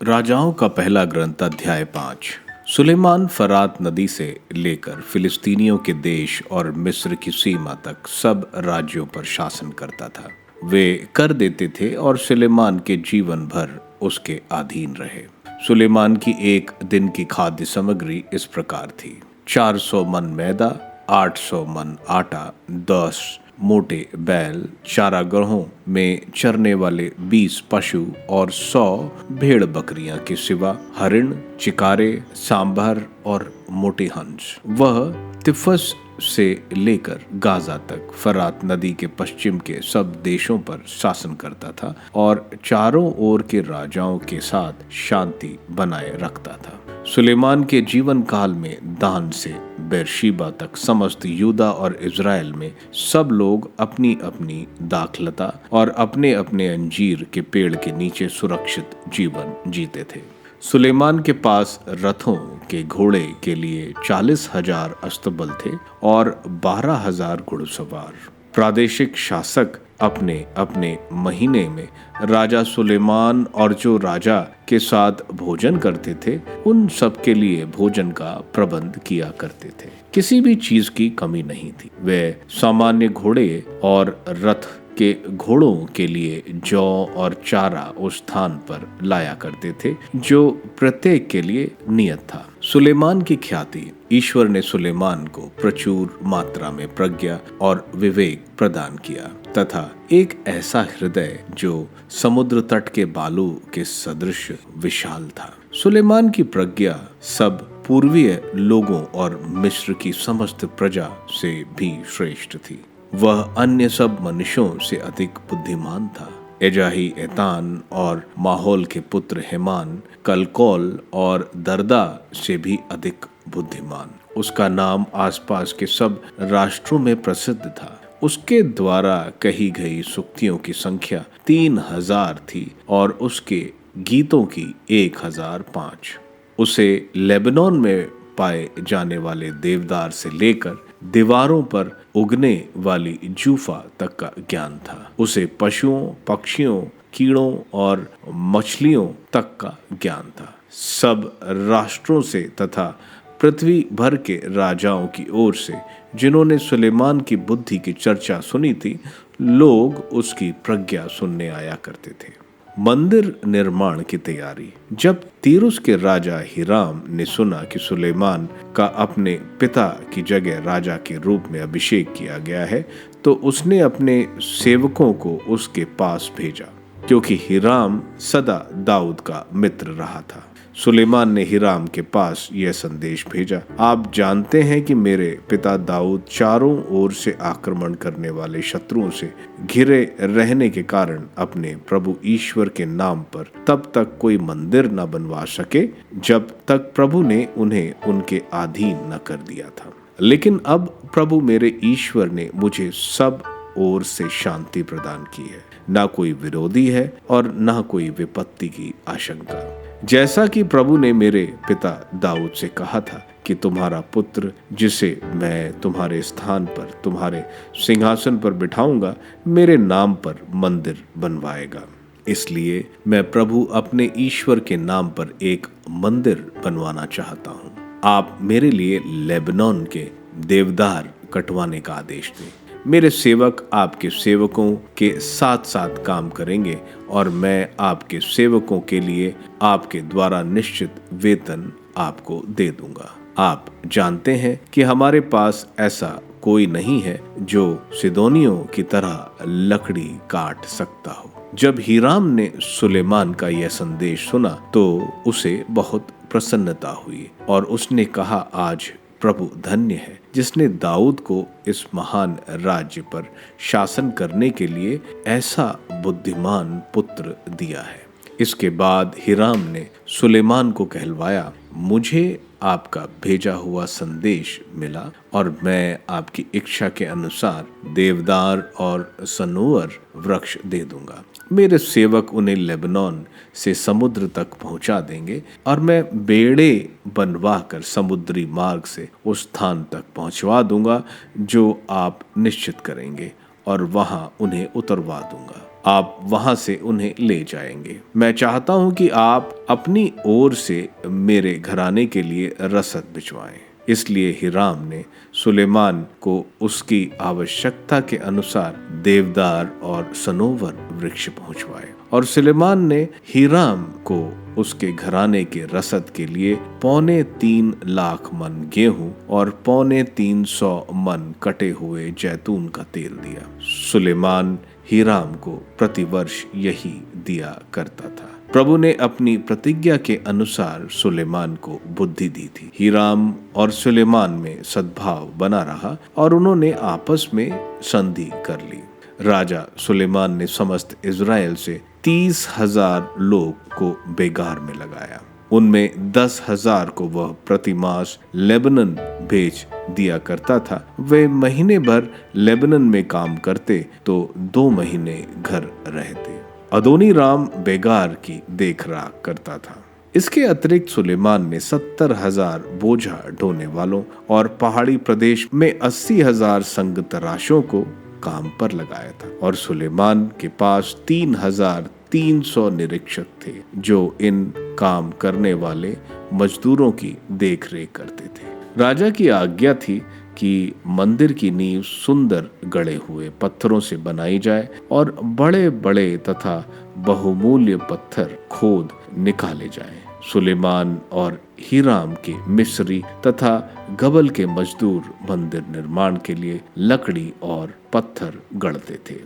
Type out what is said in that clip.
राजाओं का पहला ग्रंथ अध्याय 5। सुलेमान फरात नदी से लेकर फिलिस्तीनियों के देश और मिस्र की सीमा तक सब राज्यों पर शासन करता था। वे कर देते थे और सुलेमान के जीवन भर उसके अधीन रहे। सुलेमान की एक दिन की खाद्य सामग्री इस प्रकार थी: 400 मन मैदा, 800 मन आटा, 10 मोटे बैल, चारागाहों में चरने वाले 20 पशु और 100 भेड़ बकरियां के सिवा हरिण, चिकारे, सांभर और मोटे हंस। वह तिफस से लेकर गाजा तक फरात नदी के पश्चिम के सब देशों पर शासन करता था और चारों ओर के राजाओं के साथ शांति बनाए रखता था। सुलेमान के जीवन काल में दान से बेरशीबा तक समस्त यूदा और इज़राइल में सब लोग अपनी अपनी दाखलता और अपने अपने अंजीर के पेड़ के नीचे सुरक्षित जीवन जीते थे। सुलेमान के पास रथों के घोड़े के लिए 40,000 अस्तबल थे और 12,000 घुड़सवार। प्रादेशिक शासक अपने अपने महीने में राजा सुलेमान और जो राजा के साथ भोजन करते थे उन सब के लिए भोजन का प्रबंध किया करते थे। किसी भी चीज की कमी नहीं थी। वे सामान्य घोड़े और रथ के घोड़ों के लिए जौ और चारा उस स्थान पर लाया करते थे जो प्रत्येक के लिए नियत था। सुलेमान की ख्याति ईश्वर ने सुलेमान को प्रचुर मात्रा में प्रज्ञा और विवेक प्रदान किया तथा एक ऐसा हृदय जो समुद्र तट के बालू के सदृश विशाल था। सुलेमान की प्रज्ञा सब पूर्वीय लोगों और मिस्र की समस्त प्रजा से भी श्रेष्ठ थी। वह अन्य सब मनुष्यों से अधिक बुद्धिमान था। एजाही, एतान और माहौल के पुत्र हेमान, कलकोल और दर्दा से भी अधिक बुद्धिमान। उसका नाम आसपास के सब राष्ट्रों में प्रसिद्ध था। उसके द्वारा कही गई सूक्तियों की संख्या 3,000 थी और उसके गीतों की 1,005। उसे लेबनोन में पाए जाने वाले देवदार से लेकर दीवारों पर उगने वाली जूफा तक का ज्ञान था। उसे पशुओं, पक्षियों, कीड़ों और मछलियों तक का ज्ञान था। सब राष्ट्रों से तथा पृथ्वी भर के राजाओं की ओर से जिन्होंने सुलेमान की बुद्धि की चर्चा सुनी थी, लोग उसकी प्रज्ञा सुनने आया करते थे। मंदिर निर्माण की तैयारी। जब तीरुस के राजा हिराम ने सुना कि सुलेमान का अपने पिता की जगह राजा के रूप में अभिषेक किया गया है, तो उसने अपने सेवकों को उसके पास भेजा, क्योंकि हिराम सदा दाऊद का मित्र रहा था। सुलेमान ने हिराम के पास यह संदेश भेजा: आप जानते हैं कि मेरे पिता दाऊद चारों ओर से आक्रमण करने वाले शत्रुओं से घिरे रहने के कारण अपने प्रभु ईश्वर के नाम पर तब तक कोई मंदिर न बनवा सके जब तक प्रभु ने उन्हें उनके अधीन न कर दिया था। लेकिन अब प्रभु मेरे ईश्वर ने मुझे सब ओर से शांति प्रदान की है। ना कोई विरोधी है और ना कोई विपत्ति की आशंका। जैसा कि प्रभु ने मेरे पिता दाऊद से कहा था कि तुम्हारा पुत्र, जिसे मैं तुम्हारे स्थान पर तुम्हारे सिंहासन पर बिठाऊंगा, मेरे नाम पर मंदिर बनवाएगा। इसलिए मैं प्रभु अपने ईश्वर के नाम पर एक मंदिर बनवाना चाहता हूँ। आप मेरे लिए लेबनोन के देवदार कटवाने का आदेश दें। मेरे सेवक आपके सेवकों के साथ साथ काम करेंगे और मैं आपके सेवकों के लिए आपके द्वारा निश्चित वेतन आपको दे दूंगा। आप जानते हैं कि हमारे पास ऐसा कोई नहीं है जो सिदोनियों की तरह लकड़ी काट सकता हो। जब हिराम ने सुलेमान का यह संदेश सुना तो उसे बहुत प्रसन्नता हुई और उसने कहा, आज प्रभु धन्य है जिसने दाऊद को इस महान राज्य पर शासन करने के लिए ऐसा बुद्धिमान पुत्र दिया है। इसके बाद हिराम ने सुलेमान को कहलवाया, मुझे आपका भेजा हुआ संदेश मिला और मैं आपकी इच्छा के अनुसार देवदार और सनोवर वृक्ष दे दूंगा। मेरे सेवक उन्हें लेबनोन से समुद्र तक पहुंचा देंगे और मैं बेड़े बनवा कर समुद्री मार्ग से उस स्थान तक पहुंचवा दूंगा जो आप निश्चित करेंगे और वहां उन्हें उतरवा दूंगा। आप वहां से उन्हें ले जाएंगे। मैं चाहता हूं कि आप अपनी ओर से मेरे घराने के लिए रसद भिजवाएं। इसलिए हीराम ने सुलेमान को उसकी आवश्यकता के अनुसार देवदार और सनोवर वृक्ष पहुंचवाए, और सुलेमान ने हीराम को उसके घराने के रसद के लिए 3.25 लाख मन गेहूं और 350 मन कटे हुए जैतून का तेल दिया। सुलेमान हीराम को प्रतिवर्ष यही दिया करता था। प्रभु ने अपनी प्रतिज्ञा के अनुसार सुलेमान को बुद्धि दी थी। हीराम और सुलेमान में सद्भाव बना रहा और उन्होंने आपस में संधि कर ली। राजा सुलेमान ने समस्त इज़राइल से 30,000 लोग को बेगार में लगाया। उनमें 10,000 को वह प्रतिमास लेबनन भेज दिया करता था। वे महीने भर लेबनन में काम करते तो 2 महीने घर रहते। अदोनीराम बेगार की देखरेख करता था। इसके अतिरिक्त सुलेमान ने 70,000 बोझा ढोने वालों और पहाड़ी प्रदेश में 80,000 संग तराशों को काम पर लगाया था, और सुलेमान के पास 3,300 निरीक्षक थे जो इन काम करने वाले मजदूरों की देखरेख करते थे। राजा की आज्ञा थी कि मंदिर की नींव सुंदर गढ़े हुए पत्थरों से बनाई जाए और बड़े बड़े तथा बहुमूल्य पत्थर खोद निकाले जाएं। सुलेमान और हीराम के मिस्री तथा गबल के मजदूर मंदिर निर्माण के लिए लकड़ी और पत्थर गढ़ते थे।